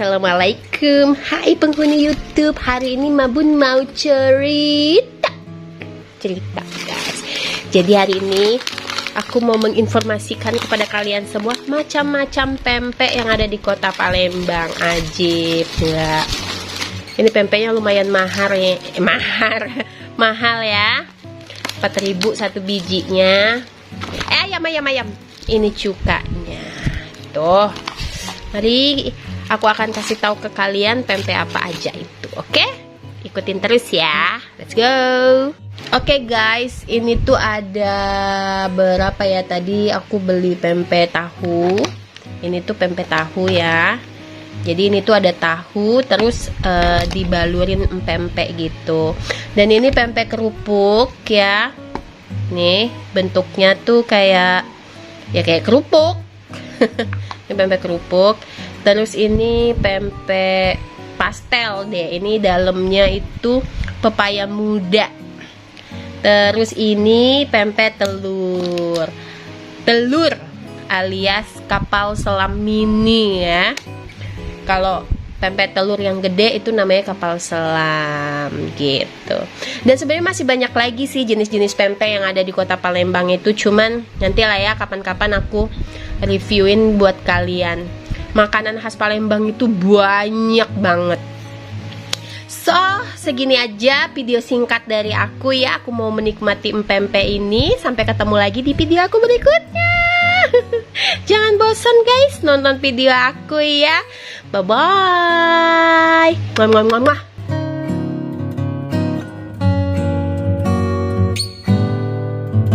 Assalamualaikum. Hai penghuni YouTube. Hari ini Mabun mau cerita guys. Jadi hari ini aku mau menginformasikan kepada kalian semua macam-macam pempek yang ada di kota Palembang. Ajib nggak? Ini pempeknya lumayan mahal ya. Mahal ya. 4.000 satu bijinya. Ayam. Ini cukanya. Tuh. Mari aku akan kasih tahu ke kalian pempek apa aja itu. Oke? Ikutin terus ya. Let's go. Oke guys, ini tuh ada berapa ya, tadi aku beli pempek tahu. Ini tuh pempek tahu ya. Jadi ini tuh ada tahu terus dibalurin pempek gitu. Dan ini pempek kerupuk ya. Nih, bentuknya tuh kayak kerupuk. Ini pempek kerupuk. Terus ini pempek pastel deh. Ini dalamnya itu pepaya muda. Terus ini pempek telur alias kapal selam mini ya. Kalau pempek telur yang gede itu namanya kapal selam gitu. Dan sebenarnya masih banyak lagi sih jenis-jenis pempek yang ada di kota Palembang itu. Cuman nanti lah ya, kapan-kapan aku reviewin buat kalian. Makanan khas Palembang itu banyak banget. So, segini aja video singkat dari aku ya. Aku mau menikmati pempek ini. Sampai ketemu lagi di video aku berikutnya. Jangan bosan guys, nonton video aku ya. Bye-bye.